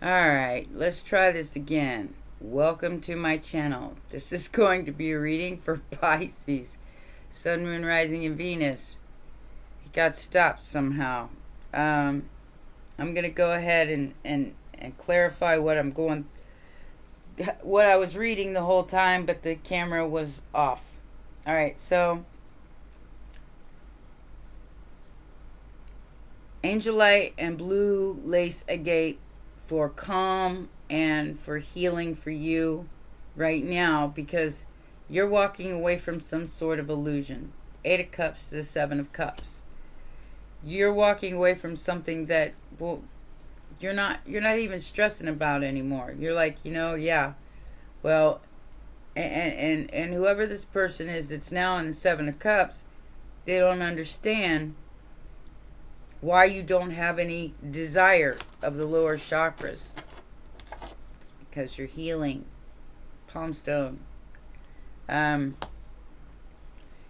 Alright, let's try this again. Welcome to my channel. This is going to be a reading for Pisces, Sun, Moon, Rising, and Venus. It got stopped somehow. I'm going to go ahead and clarify what I was reading the whole time, but the camera was off. Alright, so Angel Light and Blue Lace Agate for calm and for healing for you right now, because you're walking away from some sort of illusion. 8 of Cups to the 7 of Cups. You're walking away from something that, well, you're not even stressing about anymore. You're like, yeah, well, and whoever this person is that's now in the 7 of Cups, they don't understand why you don't have any desire of the lower chakras. Because you're healing. Palm stone.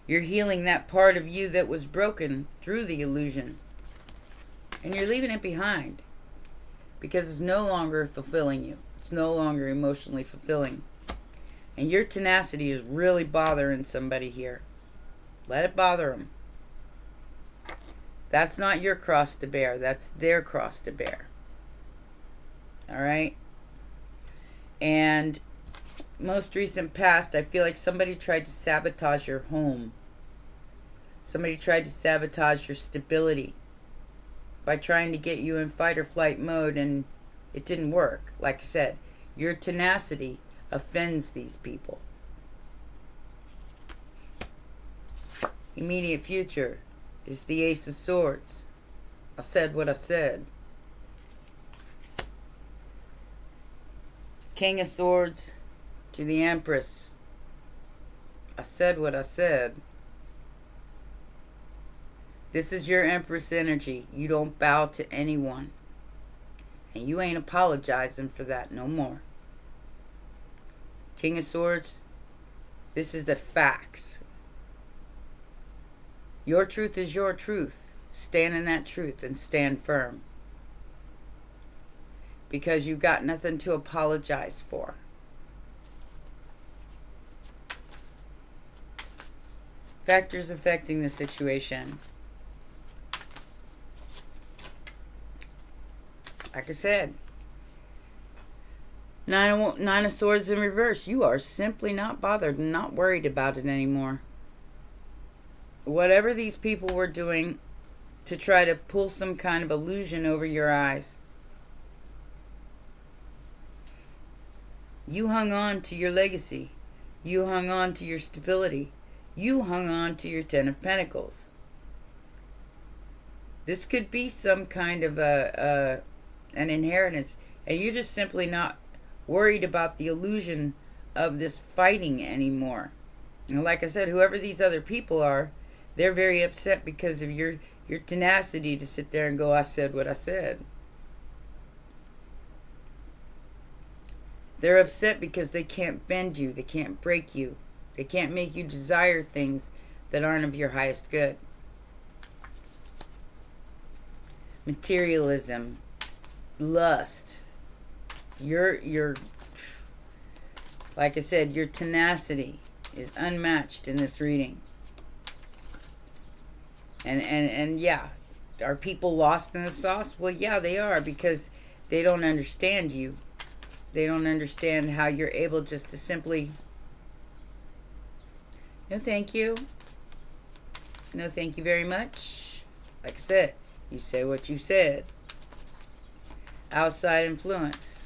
You're healing that part of you that was broken through the illusion. And you're leaving it behind. Because it's no longer fulfilling you. It's no longer emotionally fulfilling. And your tenacity is really bothering somebody here. Let it bother them. That's not your cross to bear. That's their cross to bear. Alright? And most recent past, I feel like somebody tried to sabotage your home. Somebody tried to sabotage your stability by trying to get you in fight or flight mode, and it didn't work. Like I said, your tenacity offends these people. Immediate future is the Ace of Swords. I said what I said. King of Swords to the Empress. I said what I said. This is your Empress energy. You don't bow to anyone. And you ain't apologizing for that no more. King of Swords, this is the facts. Your truth is your truth. Stand in that truth and stand firm. Because you've got nothing to apologize for. Factors affecting the situation. Like I said, Nine of Swords in reverse. You are simply not bothered and not worried about it anymore. Whatever these people were doing to try to pull some kind of illusion over your eyes, you hung on to your legacy. You hung on to your stability. You hung on to your 10 of Pentacles. This could be some kind of an inheritance, and you're just simply not worried about the illusion of this fighting anymore. And like I said, whoever these other people are, they're very upset because of your tenacity to sit there and go, I said what I said. They're upset because they can't bend you. They can't break you. They can't make you desire things that aren't of your highest good. Materialism. Lust. Your like I said, your tenacity is unmatched in this reading. And yeah, are people lost in the sauce? Well, yeah, they are, because they don't understand you. They don't understand how you're able just to simply, no thank you. No thank you very much. Like I said, you say what you said. Outside influence.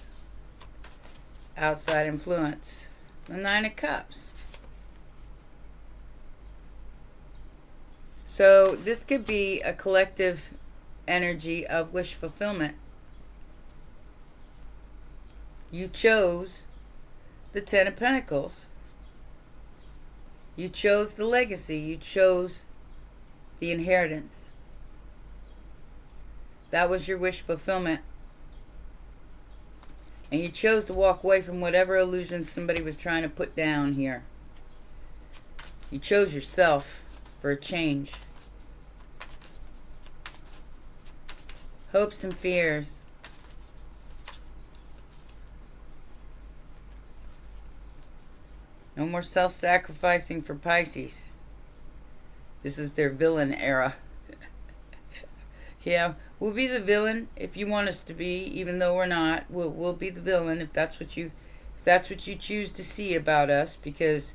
Outside influence. The 9 of Cups. So this could be a collective energy of wish fulfillment. You chose the 10 of Pentacles. You chose the legacy. You chose the inheritance. That was your wish fulfillment. And you chose to walk away from whatever illusion somebody was trying to put down here. You chose yourself for a change. Hopes and fears. No more self-sacrificing for Pisces. This is their villain era. Yeah, we'll be the villain if you want us to be, even though we're not. We'll be the villain if that's what you choose to see about us, because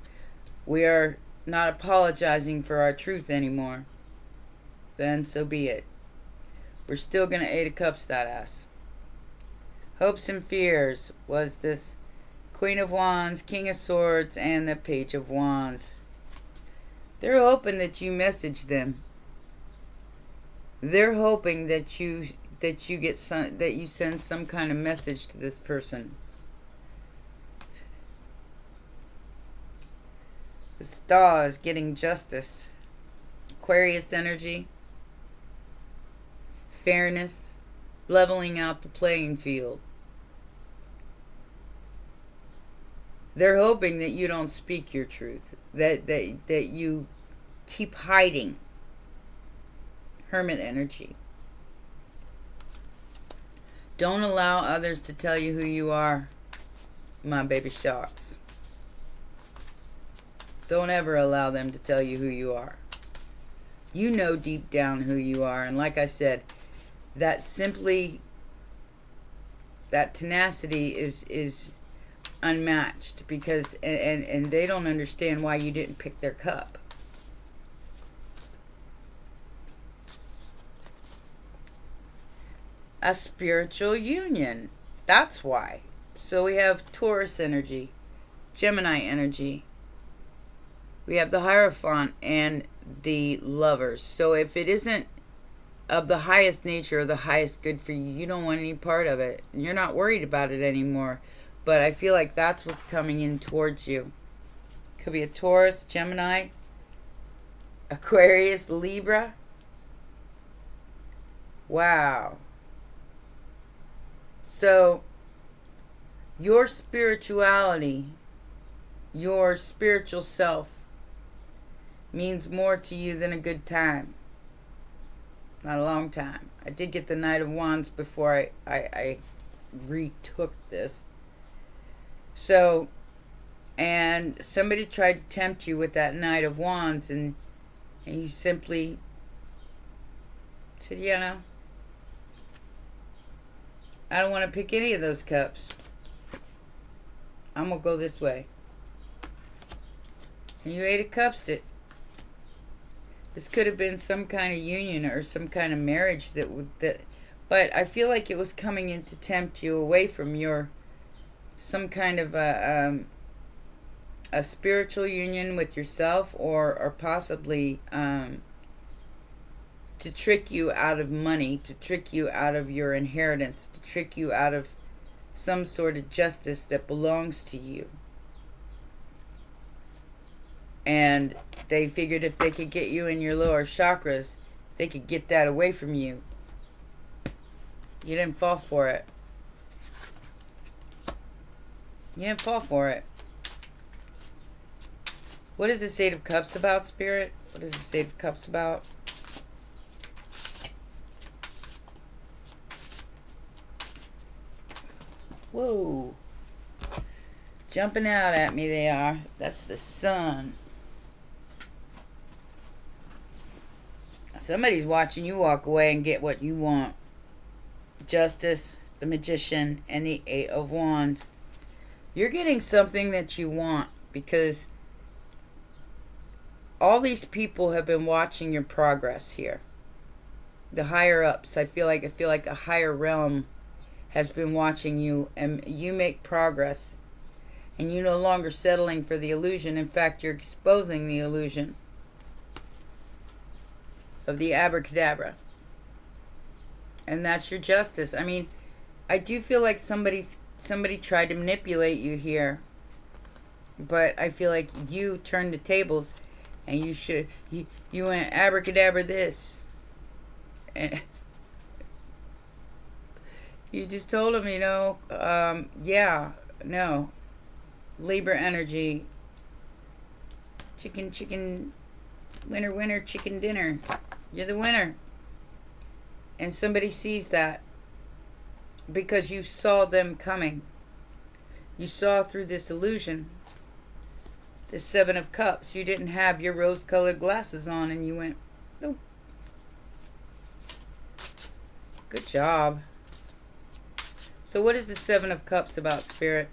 we are not apologizing for our truth anymore. Then so be it. We're still gonna Eight of Cups that ass. Hopes and fears was this Queen of Wands, King of Swords, and the Page of Wands. They're hoping that you message them. They're hoping that you send some kind of message to this person. The Star is getting justice. Aquarius energy. Fairness. Leveling out the playing field. They're hoping that you don't speak your truth. That you keep hiding. Hermit energy. Don't allow others to tell you who you are, my baby sharks. Don't ever allow them to tell you who you are. You know deep down who you are. And like I said, that tenacity is unmatched, because and they don't understand why you didn't pick their cup. A spiritual union. That's why. So we have Taurus energy, Gemini energy. We have the Hierophant and the Lovers. So if it isn't of the highest nature or the highest good for you, you don't want any part of it. You're not worried about it anymore. But I feel like that's what's coming in towards you. Could be a Taurus, Gemini, Aquarius, Libra. Wow. So, your spirituality, your spiritual self, means more to you than a good time. Not a long time. I did get the Knight of Wands before I retook this. So, and somebody tried to tempt you with that Knight of Wands, and you simply said, you know, I don't want to pick any of those cups. I'm going to go this way. And you Eight of Cups it. This could have been some kind of union or some kind of marriage but I feel like it was coming in to tempt you away from your some kind of a spiritual union with yourself, or possibly to trick you out of money, to trick you out of your inheritance, to trick you out of some sort of justice that belongs to you. And they figured if they could get you in your lower chakras, they could get that away from you. You didn't fall for it. You didn't fall for it. What is this Eight of Cups about, Spirit? What is this Eight of Cups about? Whoa. Jumping out at me they are. That's the Sun. Somebody's watching you walk away and get what you want. Justice, the Magician, and the Eight of Wands. You're getting something that you want, because all these people have been watching your progress here. The higher ups, I feel like a higher realm has been watching you, and you make progress. And you're no longer settling for the illusion. In fact, you're exposing the illusion of the abracadabra. And that's your justice. I mean, I do feel like somebody tried to manipulate you here. But I feel like you turned the tables, and you went abracadabra this. And you just told them, yeah, no. Libra energy. Chicken, winner, chicken dinner. You're the winner. And somebody sees that because you saw them coming. You saw through this illusion. The Seven of Cups. You didn't have your rose-colored glasses on and you went, oh, good job. So what is the Seven of Cups about, Spirit?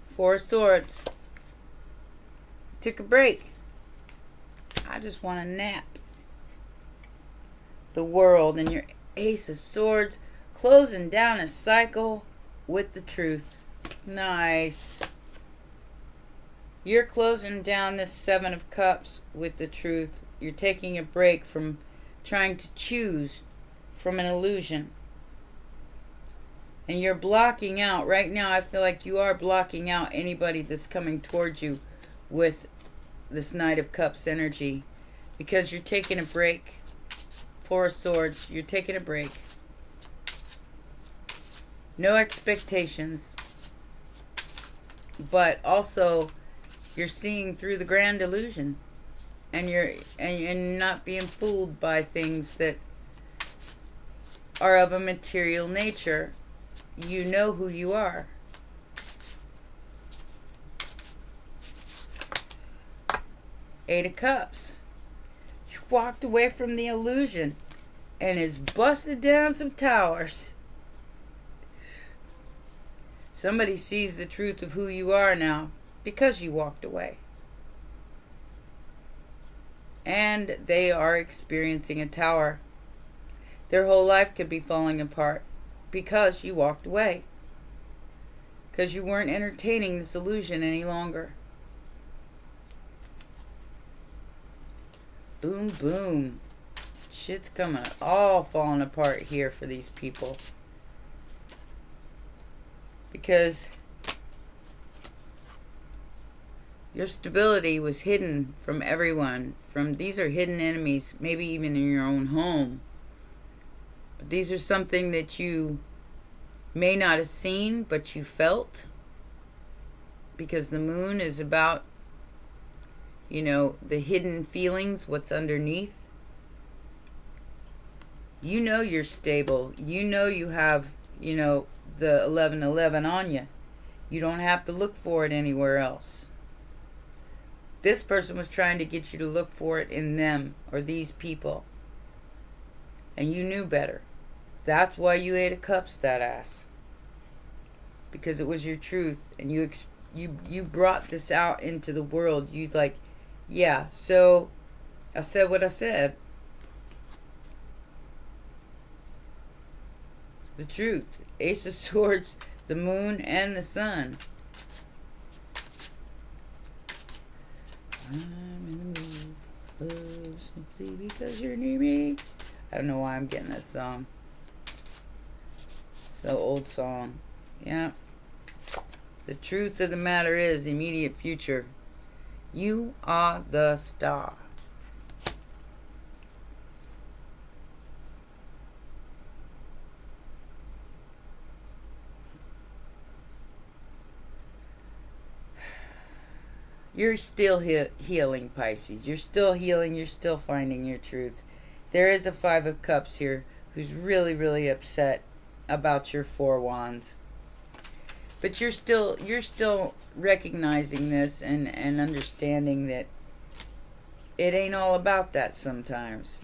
Four of Swords. Took a break. I just want a nap. The World and your Ace of Swords, closing down a cycle with the Truth. Nice. You're closing down this Seven of Cups with the Truth. You're taking a break from trying to choose from an illusion. And you're blocking out, right now I feel like you are blocking out anybody that's coming towards you with this Knight of Cups energy. Because you're taking a break. Four of Swords, you're taking a break. No expectations. But also, you're seeing through the grand illusion. And you're not being fooled by things that are of a material nature. You know who you are. Eight of Cups. You walked away from the illusion and has busted down some towers. Somebody sees the truth of who you are now because you walked away. And they are experiencing a tower. Their whole life could be falling apart because you walked away. Because you weren't entertaining this illusion any longer. Boom, boom. Shit's coming all falling apart here for these people. Because your stability was hidden from everyone. These are hidden enemies, maybe even in your own home. But these are something that you may not have seen, but you felt. Because the moon is about, the hidden feelings, what's underneath. You know you're stable. You know you have, the 1111 on you. You don't have to look for it anywhere else. This person was trying to get you to look for it in them or these people. And you knew better. That's why you ate a cups, that ass. Because it was your truth. And you brought this out into the world. You yeah, so I said what I said. The truth. Ace of Swords, the moon, and the sun. I'm in the mood of simply because you're near me. I don't know why I'm getting that song. It's an old song. Yeah. The truth of the matter is, immediate future. You are the star. You're still healing, Pisces. You're still healing. You're still finding your truth. There is a Five of Cups here who's really, really upset about your Four Wands. But you're still recognizing this and understanding that it ain't all about that sometimes.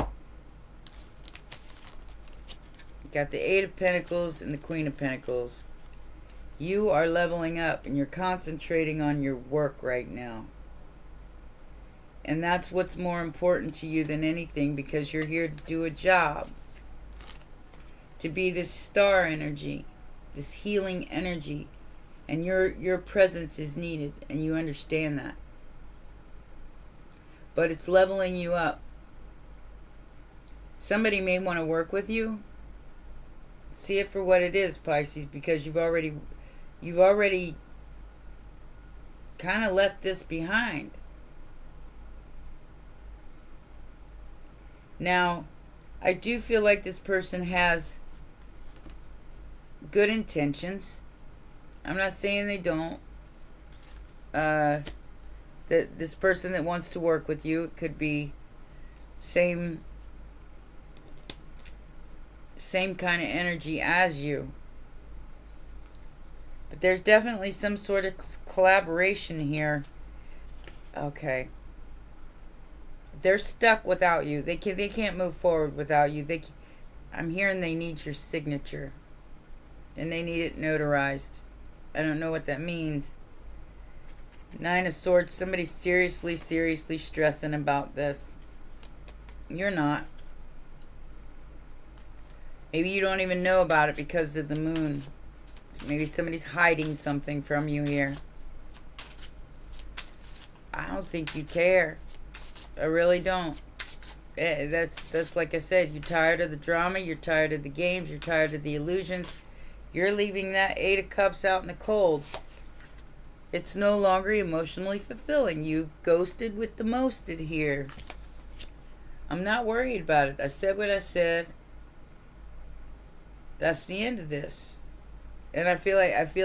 You got the Eight of Pentacles and the Queen of Pentacles. You are leveling up and you're concentrating on your work right now. And that's what's more important to you than anything, because you're here to do a job. To be this star energy, this healing energy. And your presence is needed, and you understand that. But it's leveling you up. Somebody may want to work with you. See it for what it is, Pisces, because you've already kind of left this behind. Now, I do feel like this person has good intentions. I'm not saying they don't. That this person that wants to work with you, it could be same same kind of energy as you. But there's definitely some sort of collaboration here. Okay. They're stuck without you. They can't move forward without you. I'm hearing they need your signature. And they need it notarized. I don't know what that means. Nine of Swords. Somebody's seriously stressing about this. You're not. Maybe you don't even know about it because of the moon. Maybe somebody's hiding something from you here. I don't think you care. I really don't. That's like I said, you're tired of the drama, you're tired of the games, you're tired of the illusions. You're leaving that Eight of Cups out in the cold. It's no longer emotionally fulfilling. You've ghosted with the mosted here. I'm not worried about it. I said what I said. That's the end of this. And I feel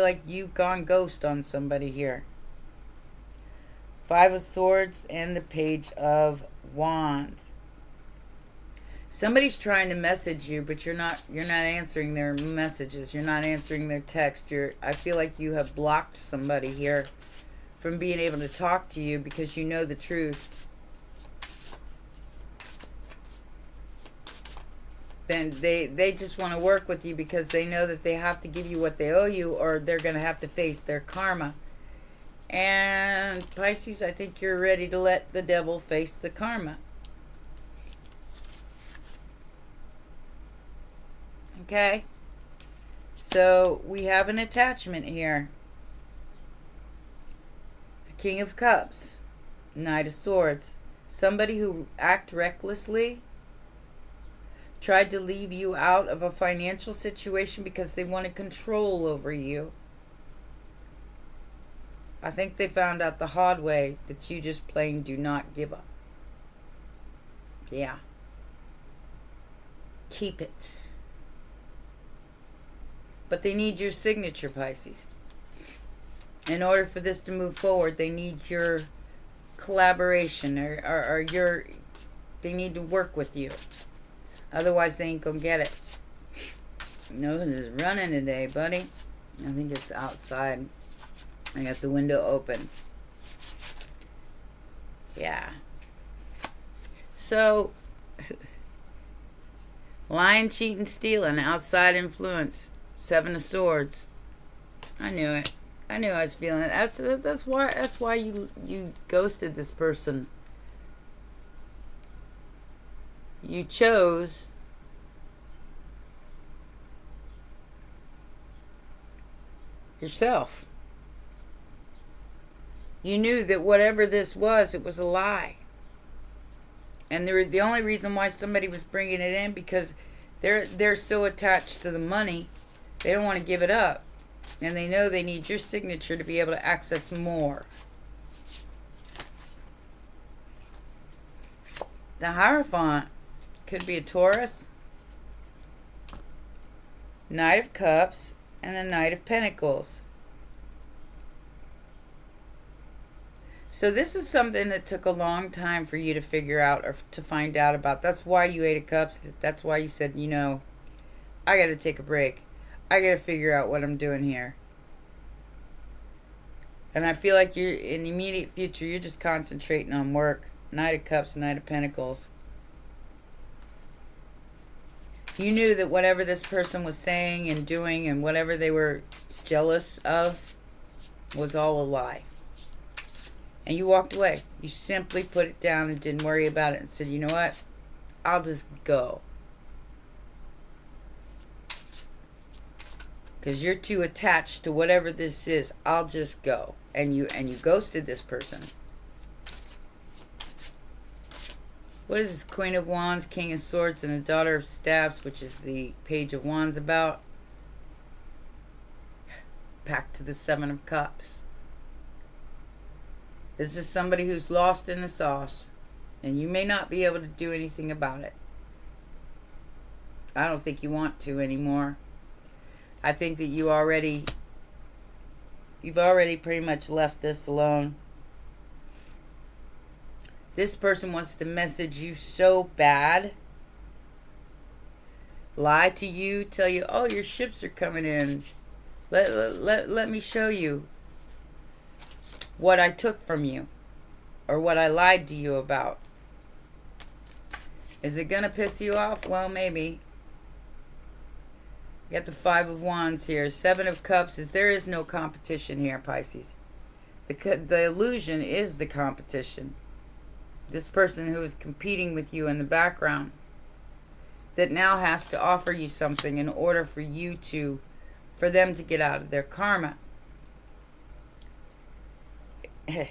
like you've gone ghost on somebody here. Five of Swords and the Page of Wands. Somebody's trying to message you, but you're not answering their messages. You're not answering their text. I feel like you have blocked somebody here from being able to talk to you because you know the truth. Then they just want to work with you because they know that they have to give you what they owe you, or they're going to have to face their karma. And Pisces, I think you're ready to let the devil face the karma. Okay? So we have an attachment here. The King of Cups. Knight of Swords. Somebody who acted recklessly. Tried to leave you out of a financial situation because they wanted control over you. I think they found out the hard way that you just plain do not give up. Yeah. Keep it. But they need your signature, Pisces. In order for this to move forward, they need your collaboration or your... They need to work with you. Otherwise, they ain't gonna get it. Nose is running today, buddy. I think it's outside. I got the window open. Yeah. So, lying, cheating, stealing, outside influence. Seven of Swords. I knew it. I knew I was feeling it. That's why you ghosted this person. You chose yourself. You knew that whatever this was, it was a lie. And the only reason why somebody was bringing it in because they're so attached to the money, they don't want to give it up. And they know they need your signature to be able to access more. The Hierophant could be a Taurus, Knight of Cups, and the Knight of Pentacles. So this is something that took a long time for you to figure out or to find out about. That's why you Eight of Cups. That's why you said, I got to take a break. I got to figure out what I'm doing here. And I feel like you're in the immediate future, you're just concentrating on work. Knight of Cups, Knight of Pentacles. You knew that whatever this person was saying and doing and whatever they were jealous of was all a lie. And you walked away. You simply put it down and didn't worry about it and said, you know what? I'll just go. Because you're too attached to whatever this is. I'll just go. And you ghosted this person. What is this? Queen of Wands, King of Swords, and a Daughter of Staffs, which is the Page of Wands about? Back to the Seven of Cups. This is somebody who's lost in the sauce. And you may not be able to do anything about it. I don't think you want to anymore. I think that you've already pretty much left this alone. This person wants to message you so bad. lie to you, tell you, oh, your ships are coming in. Let me show you what I took from you or what I lied to you about. Is it going to piss you off? Well, maybe. You got the Five of Wands here. Seven of Cups is there is no competition here, Pisces. The illusion is the competition. This person who is competing with you in the background that now has to offer you something in order for them to get out of their karma. I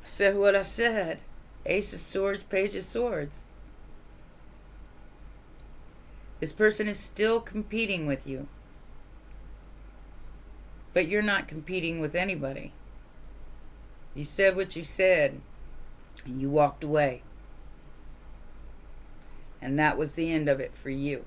said what I said. Ace of Swords, Page of Swords. This person is still competing with you. But you're not competing with anybody. You said what you said, and you walked away. And that was the end of it for you.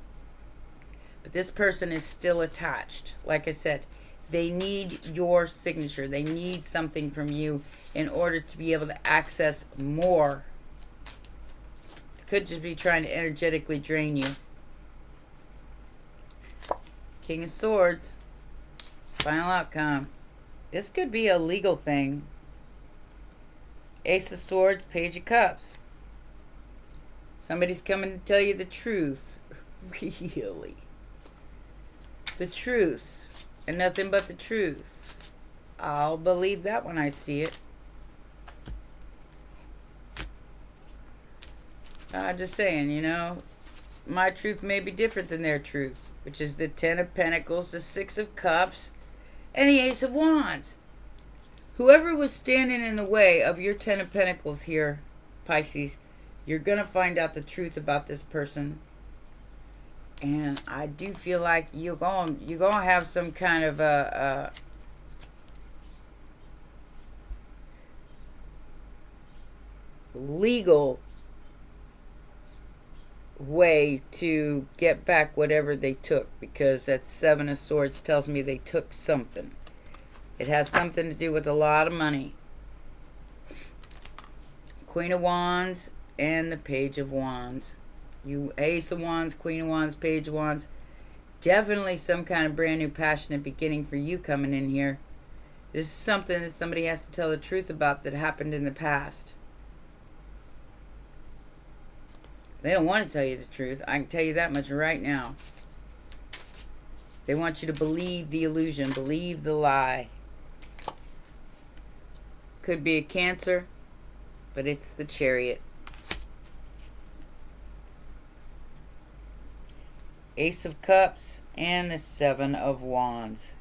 But this person is still attached. Like I said, they need your signature. They need something from you in order to be able to access more. Could just be trying to energetically drain you. King of Swords. Final outcome. This could be a legal thing. Ace of Swords, Page of Cups. Somebody's coming to tell you the truth. Really. The truth. And nothing but the truth. I'll believe that when I see it. I'm just saying, you know, my truth may be different than their truth, which is the Ten of Pentacles, the Six of Cups, and the Ace of Wands. Whoever was standing in the way of your Ten of Pentacles here, Pisces, you're going to find out the truth about this person. And I do feel like you're going to have some kind of a legal way to get back whatever they took, because that Seven of Swords tells me they took something. It has something to do with a lot of money. Queen of Wands and the Page of Wands. You Ace of Wands, Queen of Wands, Page of Wands. Definitely some kind of brand new passionate beginning for you coming in here. This is something that somebody has to tell the truth about that happened in the past. They don't want to tell you the truth. I can tell you that much right now. They want you to believe the illusion, believe the lie. Could be a Cancer, but it's the Chariot. Ace of Cups and the Seven of Wands.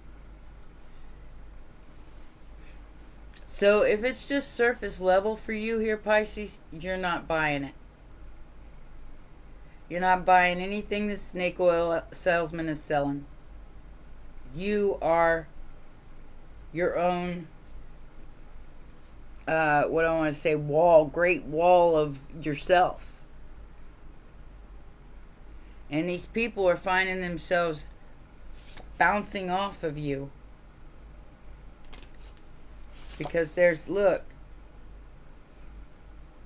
So if it's just surface level for you here, Pisces, you're not buying it. You're not buying anything the snake oil salesman is selling. You are your own, what do I want to say, great wall of yourself. And these people are finding themselves bouncing off of you. Because look,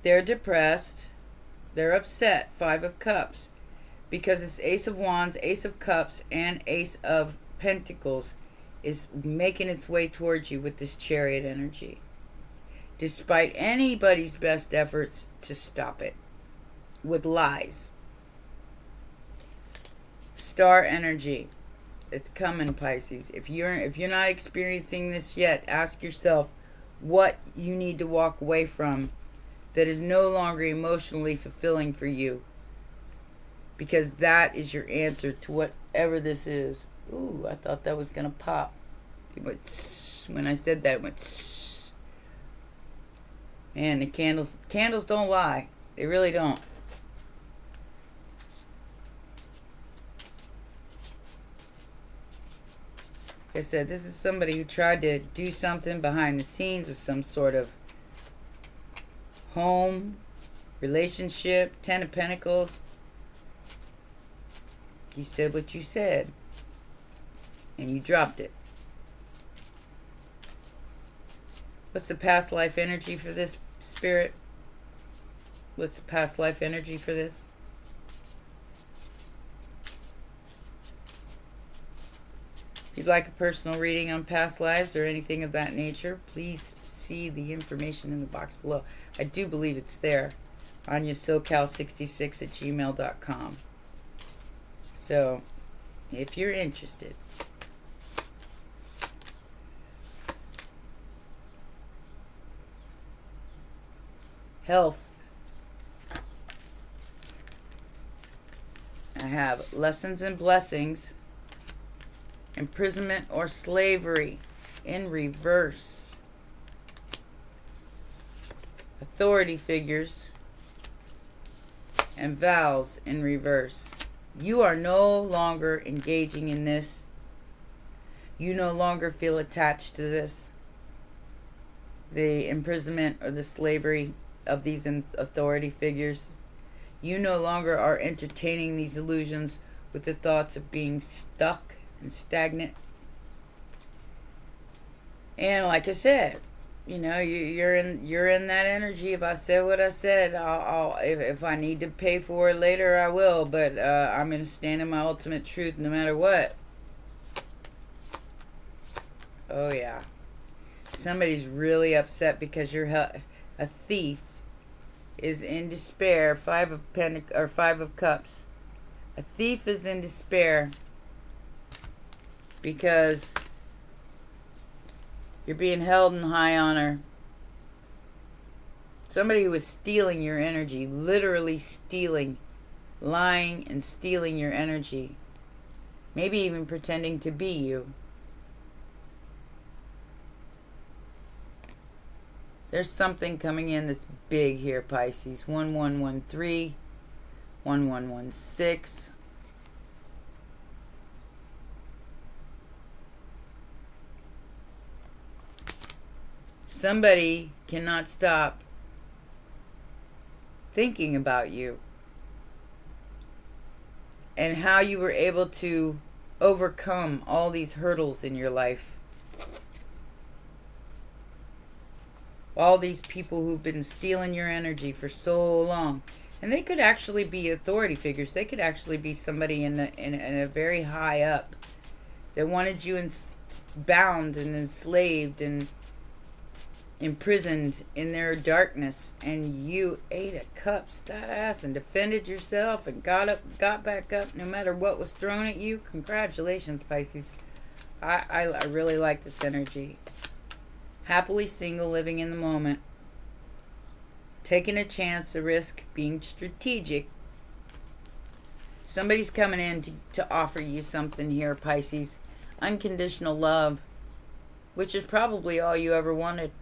they're depressed. They're upset. Five of Cups. Because it's Ace of Wands, Ace of Cups, and Ace of Pentacles is making its way towards you with this Chariot energy. Despite anybody's best efforts to stop it. With lies. Star energy. It's coming, Pisces. If you're not experiencing this yet, ask yourself what you need to walk away from that is no longer emotionally fulfilling for you. Because that is your answer to whatever this is. Ooh, I thought that was going to pop. It went tss. When I said that, it went tss. Man, the candles don't lie. They really don't. Like I said, this is somebody who tried to do something behind the scenes with some sort of home, relationship, Ten of Pentacles. You said what you said. And you dropped it. What's the past life energy for this, Spirit? What's the past life energy for this? you'd like a personal reading on past lives or anything of that nature, please see the information in the box below. I do believe it's there. AnyaSoCal66@gmail.com. So, if you're interested. Health. I have lessons and blessings, imprisonment or slavery in reverse, authority figures, and vows in reverse. You are no longer engaging in this. You no longer feel attached to this. The imprisonment or the slavery of these authority figures. You no longer are entertaining these illusions with the thoughts of being stuck and stagnant. And like I said, you're in that energy. If I said what I said, I'll if I need to pay for it later, I will. But I'm gonna stand in my ultimate truth no matter what. Oh yeah, somebody's really upset because you're a thief. Is in despair. Five of Cups. A thief is in despair because you're being held in high honor. Somebody who is stealing your energy, literally stealing, lying and stealing your energy. Maybe even pretending to be you. There's something coming in that's big here, Pisces. 1113, 1116. Somebody cannot stop thinking about you and how you were able to overcome all these hurdles in your life. All these people who've been stealing your energy for so long. And they could actually be authority figures. They could actually be somebody in a very high up that wanted you bound and enslaved and imprisoned in their darkness. And you ate a cups that ass and defended yourself and got back up no matter what was thrown at you. Congratulations, Pisces. I really like this energy. Happily single, living in the moment. Taking a chance, a risk, being strategic. Somebody's coming in to offer you something here, Pisces. Unconditional love, which is probably all you ever wanted.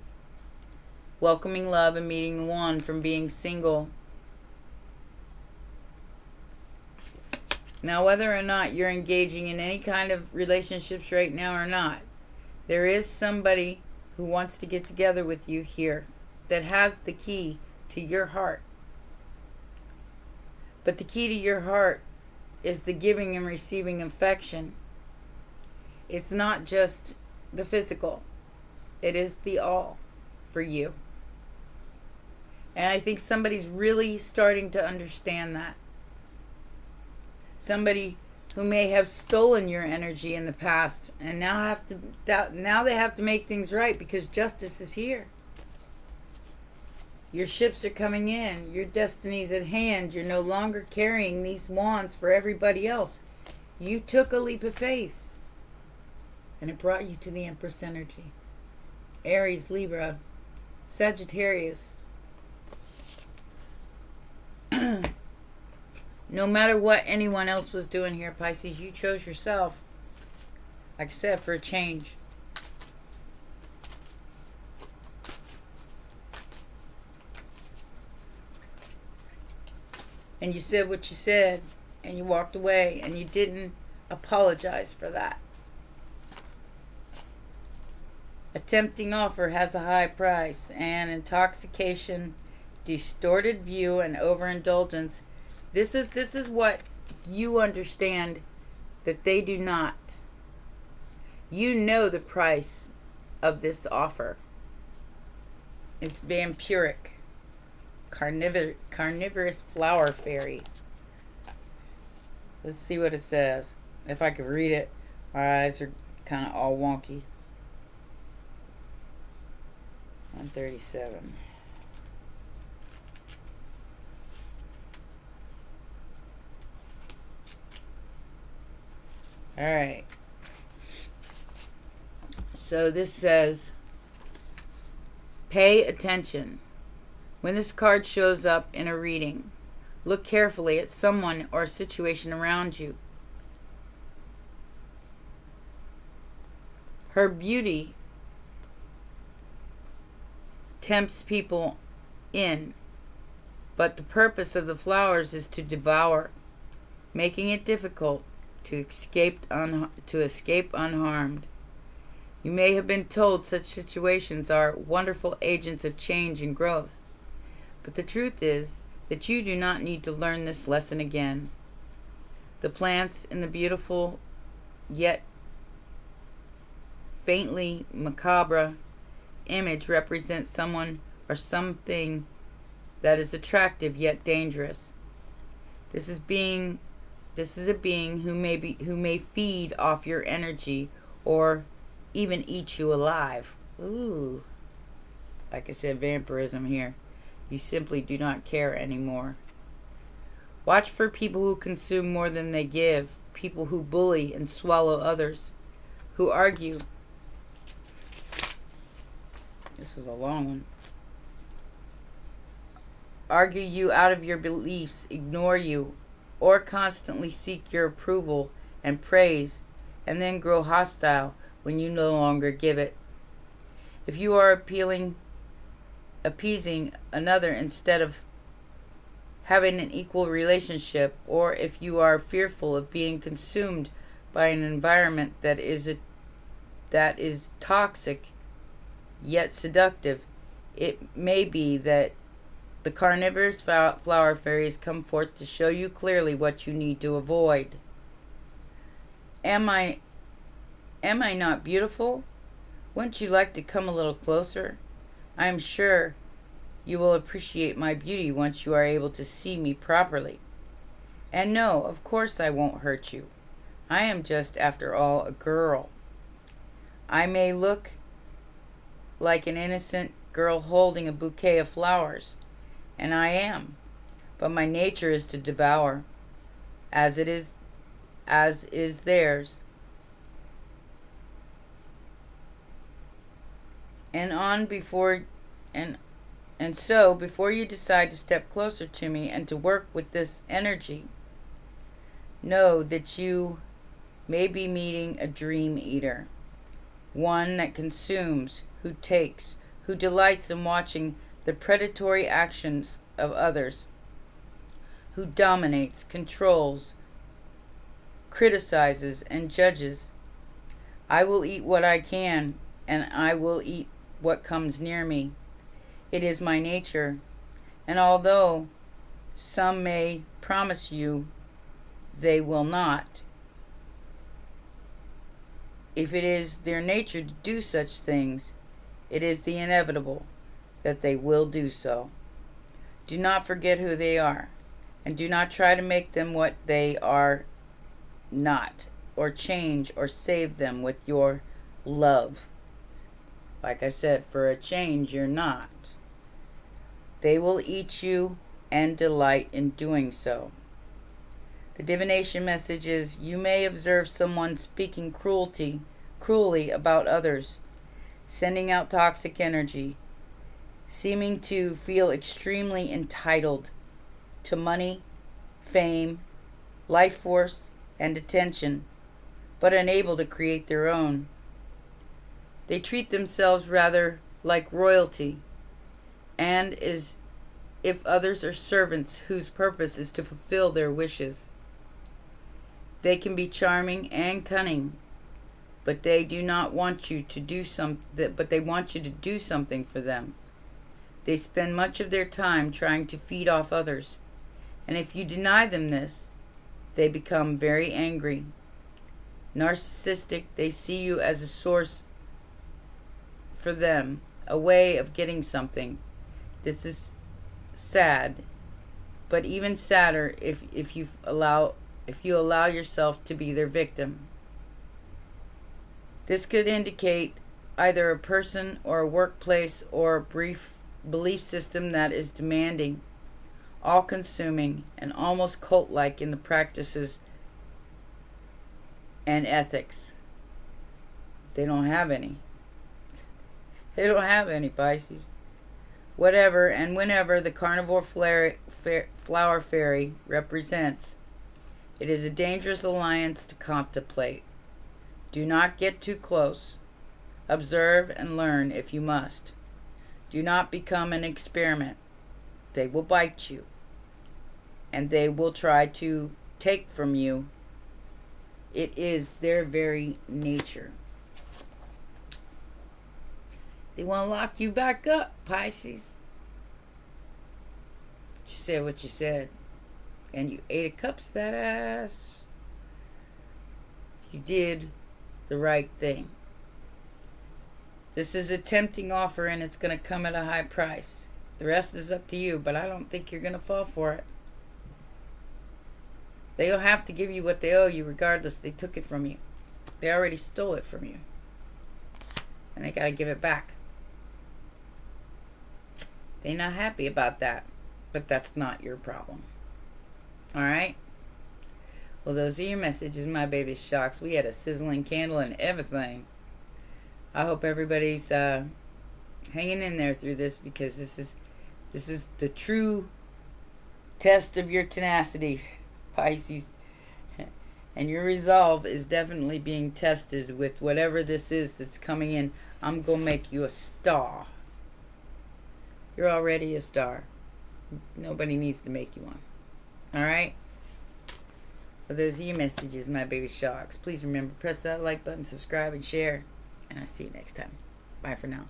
Welcoming love and meeting the one from being single. Now, whether or not you're engaging in any kind of relationships right now or not, there is somebody who wants to get together with you here that has the key to your heart. But the key to your heart is the giving and receiving affection. It's not just the physical. It is the all for you. And I think somebody's really starting to understand that. Somebody who may have stolen your energy in the past and now they have to make things right because justice is here. Your ships are coming in. Your destiny's at hand. You're no longer carrying these wands for everybody else. You took a leap of faith and it brought you to the Empress energy. Aries, Libra, Sagittarius. No matter what anyone else was doing here, Pisces, you chose yourself, like I said, for a change. And you said what you said, and you walked away, and you didn't apologize for that. A tempting offer has a high price, and intoxication, distorted view, and overindulgence. This is what you understand that they do not. You know the price of this offer. It's vampiric, carnivorous flower fairy. Let's see what it says. If I could read it. My eyes are kind of all wonky. 137. All right. So this says, pay attention. When this card shows up in a reading, look carefully at someone or situation around you. Her beauty tempts people in, but the purpose of the flowers is to devour, making it difficult to escape unharmed. You may have been told such situations are wonderful agents of change and growth, but the truth is that you do not need to learn this lesson again. The plants in the beautiful yet faintly macabre image represent someone or something that is attractive yet dangerous. This is a being who may feed off your energy or even eat you alive. Ooh. Like I said, vampirism here. You simply do not care anymore. Watch for people who consume more than they give, people who bully and swallow others, who argue. This is a long one. Argue you out of your beliefs, ignore you, or constantly seek your approval and praise, and then grow hostile when you no longer give it. If you are appeasing another instead of having an equal relationship, or if you are fearful of being consumed by an environment that is toxic yet seductive, it may be that the carnivorous flower fairies come forth to show you clearly what you need to avoid. Am I not beautiful? Wouldn't you like to come a little closer? I am sure you will appreciate my beauty once you are able to see me properly. And no, of course I won't hurt you. I am just, after all, a girl. I may look like an innocent girl holding a bouquet of flowers, and I am, but my nature is to devour, as is theirs. So before you decide to step closer to me and to work with this energy, know that you may be meeting a dream eater, one that consumes, who takes, who delights in watching the predatory actions of others, who dominates, controls, criticizes, and judges. I will eat what I can, and I will eat what comes near me. It is my nature, and although some may promise you they will not, if it is their nature to do such things, it is the inevitable that they will do so. Do not forget who they are, and do not try to make them what they are not, or change or save them with your love. Like I said, for a change, you're not. They will eat you and delight in doing so. The divination message is, you may observe someone speaking cruelly about others, sending out toxic energy, seeming to feel extremely entitled to money, fame, life force, and attention, but unable to create their own. They treat themselves rather like royalty, and as if others are servants whose purpose is to fulfill their wishes. They can be charming and cunning, but they do not want you to do but they want you to do something for them. They spend much of their time trying to feed off others, and if you deny them this, they become very angry. Narcissistic, they see you as a source for them, a way of getting something. This is sad, but even sadder if you allow yourself to be their victim. This could indicate either a person or a workplace or a brief belief system that is demanding, all-consuming, and almost cult-like in the practices and ethics. They don't have any. They don't have any, Pisces. Whatever and whenever the carnivore flower fairy represents, it is a dangerous alliance to contemplate. Do not get too close. Observe and learn if you must. Do not become an experiment. They will bite you, and they will try to take from you. It is their very nature. They want to lock you back up, Pisces. But you said what you said, and you 8 of Cups that ass. You did the right thing. This is a tempting offer, and it's going to come at a high price. The rest is up to you, but I don't think you're going to fall for it. They'll have to give you what they owe you regardless. They took it from you. They already stole it from you. And they got to give it back. They're not happy about that. But that's not your problem. Alright? Well, those are your messages, my baby shocks. We had a sizzling candle and everything. I hope everybody's hanging in there through this, because this is the true test of your tenacity, Pisces. And your resolve is definitely being tested with whatever this is that's coming in. I'm going to make you a star. You're already a star. Nobody needs to make you one. Alright? Well, those are your messages, my baby sharks. Please remember, press that like button, subscribe, and share. And I'll see you next time. Bye for now.